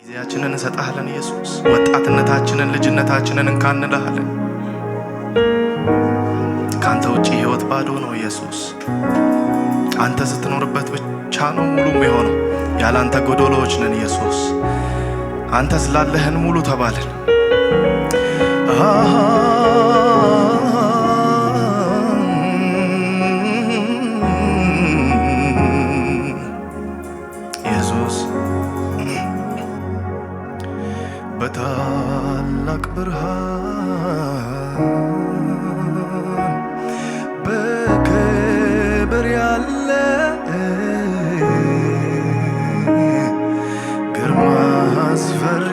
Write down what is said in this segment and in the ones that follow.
ጊዜያችንን እንሰጣለን ኢየሱስ። ወጣትነታችንን ልጅነታችንን እንካንልሃለን። ካንተ ውጪ ህይወት ባዶ ነው ኢየሱስ። አንተ ስትኖርበት ብቻ ነው ሙሉ የሚሆነው። ያለ አንተ ጎዶሎዎች ነን ኢየሱስ። አንተ ስላለህን ሙሉ ተባልን። ኢየሱስ በታላቅ ብርሃን በክብር ያለ ግርማ አስፈሪ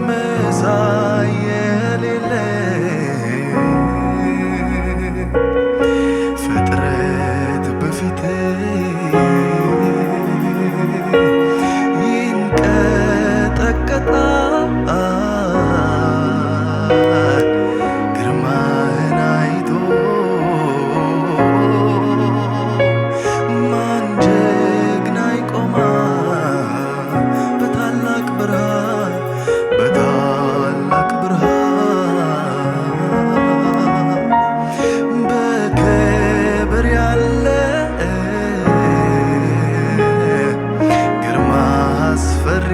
መሳይ የሌለ ፍጥረት በፊት ይንቀጠቀጣል ግርማህን አይቶ። ማን ጀግና ይቆማል በታላቅ ብርሃን በታላቅ ብርሃን በክብር ያለ ግርማ አስፈሪ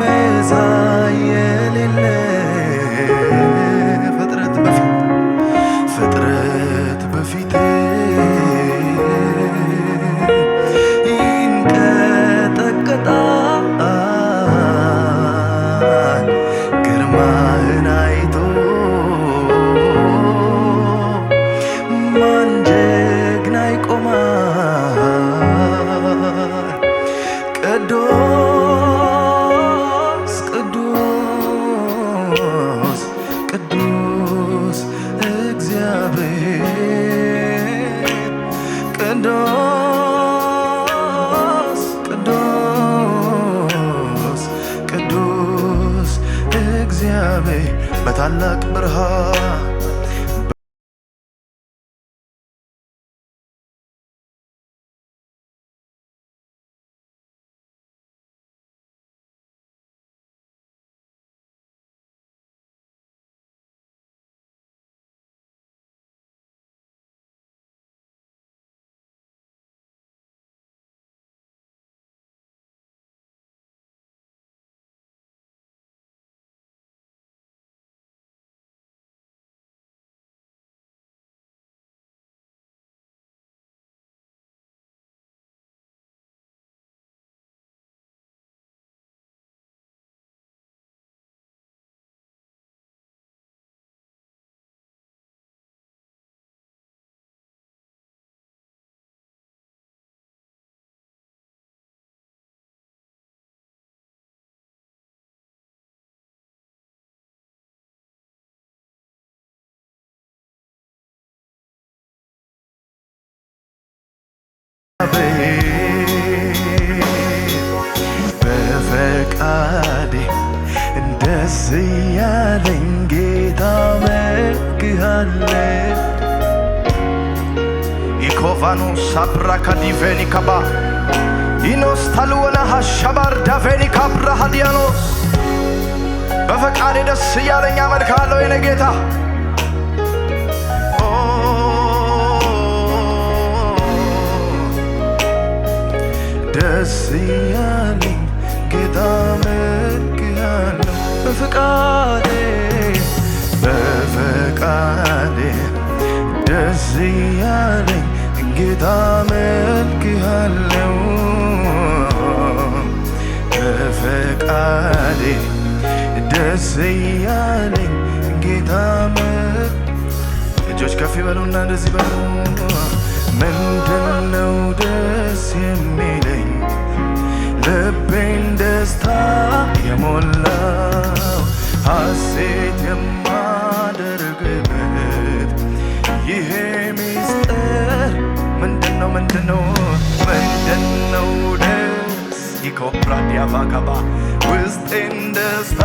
መሳይ የሌለ ፍጥረት በፊት ይንቀጠቀጣል ግርማህን አይቶ። ማን ጀግና ይቆማል ቅዱስ ቅዱስ ቅዱስ እግዚአብሔር ቅዱስ ቅዱስ ቅዱስ እግዚአብሔር በታላቅ ብርሃን በፈቃዴ ደስ ያለኝ ጌታ አመልክሃለሁ። ኢኮቫኖስ አብራካዲቬኒ ካባ ኢኖስ ታልወና ሀሻባር ዳቬኒ ካብራ ሀዲያኖስ በፈቃዴ ደስ ያለኝ አመልክሃለሁ የኔ ጌታ። ደስ ያለኝ ጌታ አመልክሃለሁ። በፈቃዴ ደስ ያለኝ ጌታ አመልክሃለሁ። በፈቃዴ ደስ ያለኝ ጌታ እጆች ከፍ ይበሉና እንደዚህ በሉ። ምንድነው ደስ የሚለኝ ልቤን ደስታ የሞላው ሐሴት የማደርግበት ይሄ ሚስጥር ምንድነው ደስ ይኮፕራዲያ ባካባ ውስጤን ደስታ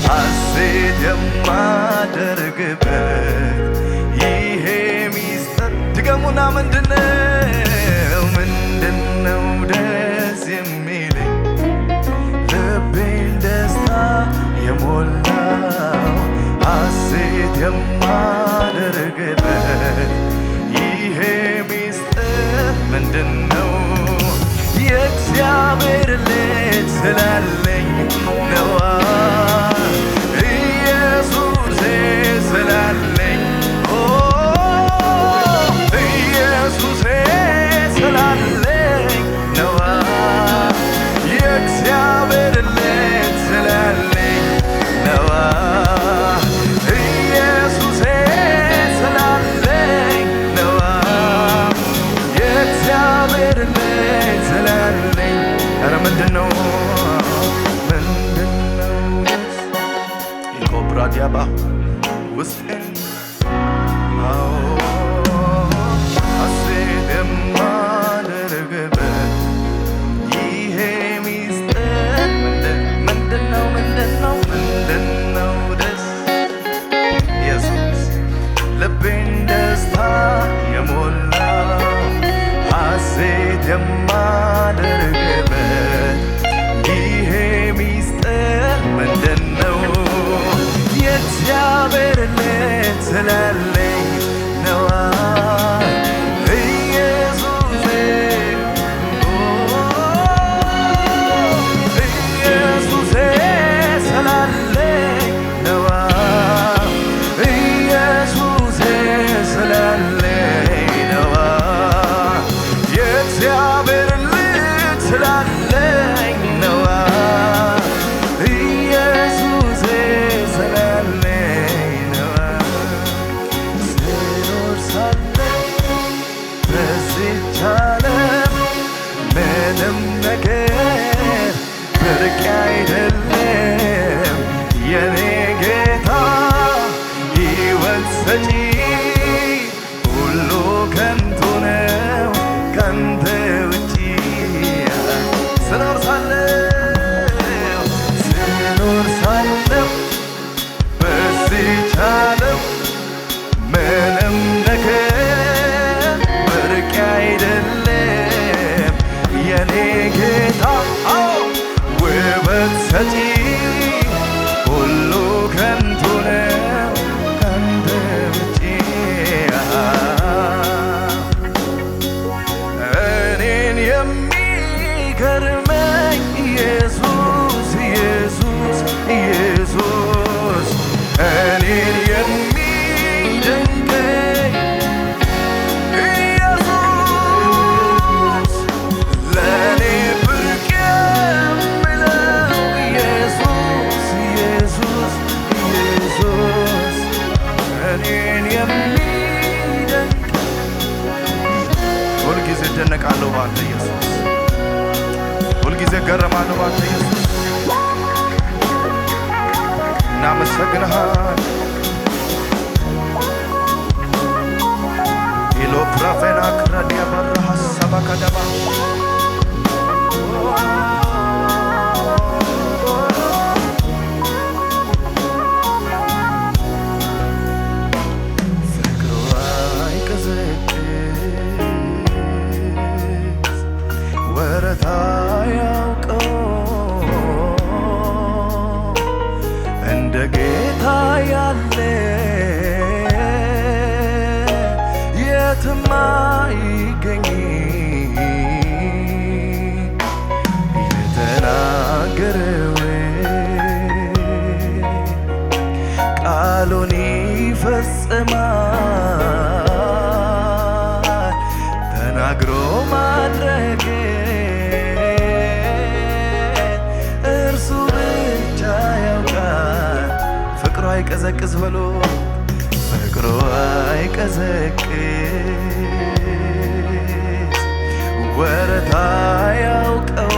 ሐሴት የማደርግበት ይሄ ድገሙና ምንድነው ደስ የሚለኝ ልቤን ደስታ የሞላው ሐሴት የማደርግበት ይሄ ሚስጥር ምንድነው? የእግዚአብሔር ልጅ ስላለኝ ነዋ ኢየሱሴ ስላለኝ ኢየሱሴ ስላለኝ ነዋ የእግዚአብሔር ልጅ ስላለኝ ነዋ ኢየሱሴ ስላለኝ ነዋ የእግዚአብሔር ልጅ ስላለኝ ኧረ ምንድነው ኢኮብራዲያባ ውስጤን ሐሴት የማደርግበት ይሄ ሚስጥር ምንድነው ደስ ኢየሱስ ልቤን ደስታ የሞላው ሐሴት የማደርግበት ይሄ ሚስጥር ምንድነው? የእግዚአብሔር ልጅ ስላለኝ ነዋ ኢየሱሴ ኢየሱሴ ስላለኝ ነዋ ኢየሱሴ ስላለኝ ነዋ የእግዚአብሔር ልጅ ስላለኝ ነዋ ኢየሱሴ ስላለኝ ነዋ ስኖር ሳለሁ በዚች ዓለም ምንም ነገር ብርቅ አይደለም የኔ ጌታ ሕይወት ሰጪ ሁሉ ከንቱ ነው ካንተ ውጪ ስኖር ሳለሁ በዚች ዓለም ምንም ነገር ብርቅ አይደለም የኔ ጌታ ውበት ሰጪ ሁሉ ከንቱ ነው ካንተ ውጪ እኔን የሚገርመኝ ኢየሱስ ኢየሱስ ኢየሱስ እኔን የሚደንቀኝ ኢየሱስ ለእኔ ብርቅ የምለው ኢየሱስ ኢየሱስ ኢየሱስ እኔን የሚደንቅ ሁልጊዜ እደነቃለሁ ባንተ ኢየሱስ ሁልጊዜ እገረማለሁ ባንተ ኢየሱስ እናመሰግንሃል ኢሎ ፕራፌና ክራዲያ በረሃ ሰባካደባ ፍቅሩ አይቀዘቅዝ ወረታ ያውቀው እንደ ጌታ ያለ የትም አይገኝ የተናገረው ቃሉን ይፈጽማል ተናግሮ ማድረግ እርሱ ብቻ ያውቃል ፍቅሩ አይቀዘቅዝ በሎ ፍቅሩ አይቀዘቅዝ ወረታ ያውቀው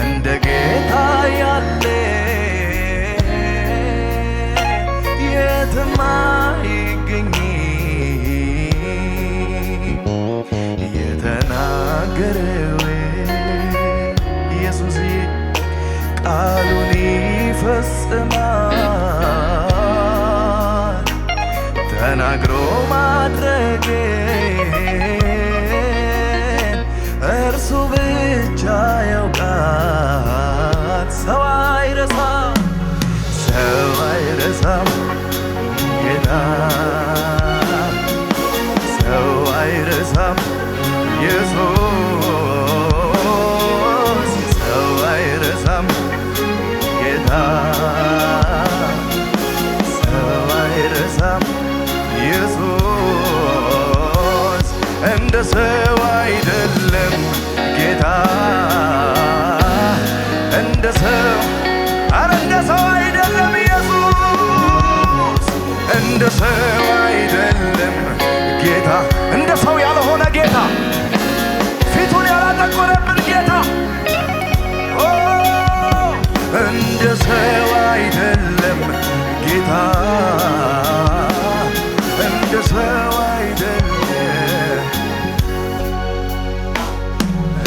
እንደ ጌታ ያለ የትም አይገኝ የተናገረው ኢየሱስ ቃሉን ይፈጽማል ተናግሮ ማድረጌን እርሱ ብቻ ያውቃል። ሰው አይረሳም ጌታ፣ ሰው አይረሳም ኢየሱስ፣ ሰው አይረሳም ጌታ፣ ሰው አይረሳም ኢየሱስ። እንደ ሰው አይደለም ጌታ፣ እንደ ሰው አረ እንደ ሰው አይደለም ኢየሱስ፣ እንደ ሰው አይደለም ጌታ፣ እንደ ሰው ያልሆነ ጌታ፣ ፊቱን ያላጠቆረብን ጌታ፣ እንደ ሰው አይደለም ጌታ፣ እንደ ሰው አይደለም፣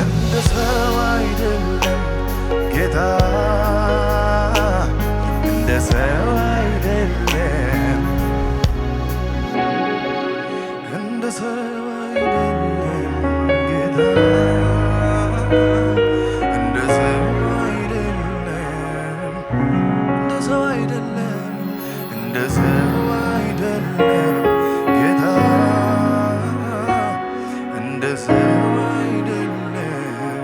እንደ ሰው አይደለም ጌታ፣ እንደ ሰው አይደለም፣ እንደ ሰው አይደለም ጌታ፣ እንደ ሰው አይደለም፣ እንደ ሰው አይደለም፣ እንደ ሰው አይደለም ጌታ፣ እንደ ሰው አይደለም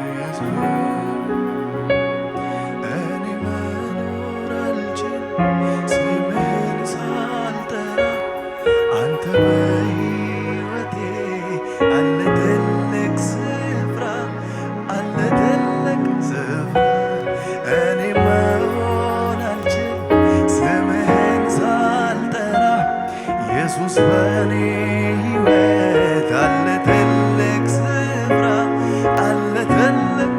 ኢየሱስ። እኔ መኖር አልችልም ስምህን ሳልጠራ፣ አንተ በሕይወቴ አለ ትልቅ ስፍራ፣ አለ ትልቅ ስፍራ። እኔ መሆን አልችልም ስምህን ሳልጠራ፣ ኢየሱስ በእኔ ሕይወት አለ ትልቅ ስፍራ፣ አለ ትልቅ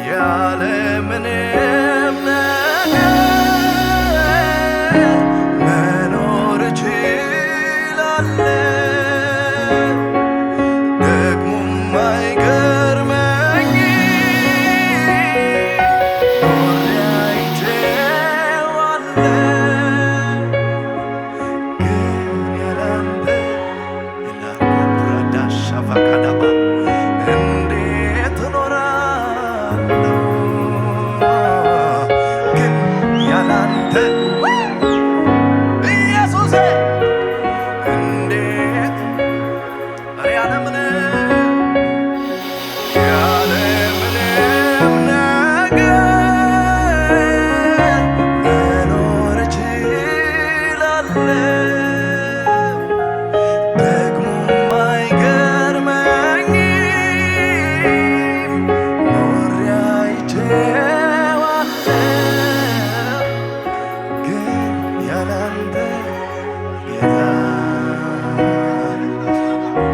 ያለ ምንም ነገር መኖር እችላለሁ፣ ደግሞም አይገርመኝም ኖሬ አይቼዋለሁ። ግን ያላንተ ኢላኩብራዳ ሻቫካዳባ እንዴት እኖራለሁ? ግን ያላንተ ኢየሱሴ እንዴት ያለ ምንም ነገር መኖር እችላለሁ፣ ደግሞም አይገርመኝም ኖሬ አይቼዋለሁ። ግን ያላንተ ጌታ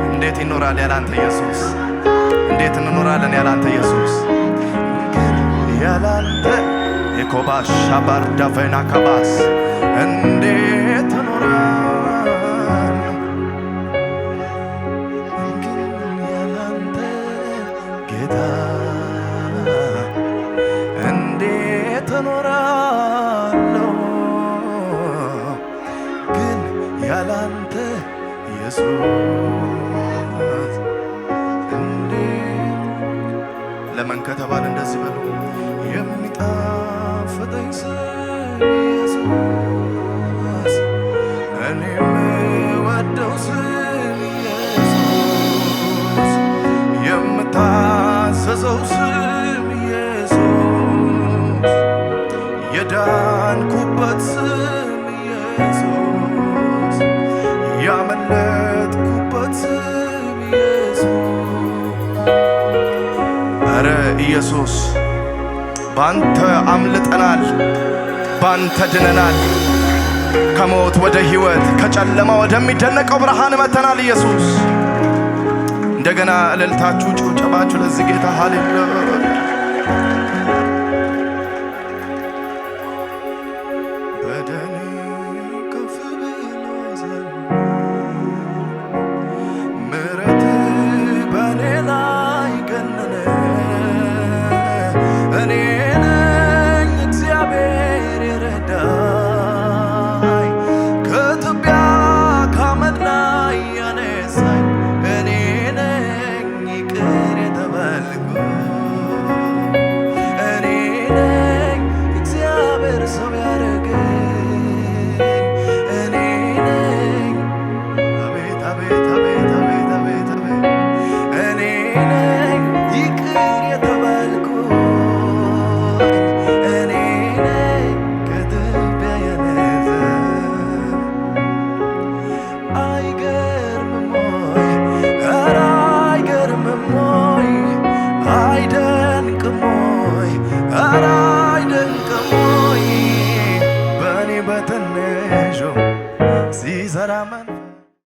እንዴት ይኖራል ያላንተ ኢየሱስ? እንዴት እንኖራለን ያላንተ ኢየሱስ? ግን ያላንተ የኮባሽ ሻባር ዳፈና ካባስ እንዴት እኖራለሁ? ግን ያላንተ ጌታ እንዴት እኖራለሁ? ግን ያላንተ ኢየሱስ እንዴት ለምን ከተባለ እንደዚህ በሉ። የሚጣፍጠኝ ስም ኢየሱስ፣ እኔ የምወደው ስም ኢየሱስ፣ የምታዘዘው ስም ኢየሱስ፣ የዳንኩበት ስም ኢየሱስ፣ ያመለጥኩበት ስም ኢየሱስ። ኧረ ኢየሱስ ባንተ አምልጠናል፣ ባንተ ድነናል። ከሞት ወደ ሕይወት ከጨለማ ወደሚደነቀው ብርሃን መተናል። ኢየሱስ እንደገና እልልታችሁ ጭብጨባችሁ ለዚህ ጌታ ሃሌሉያ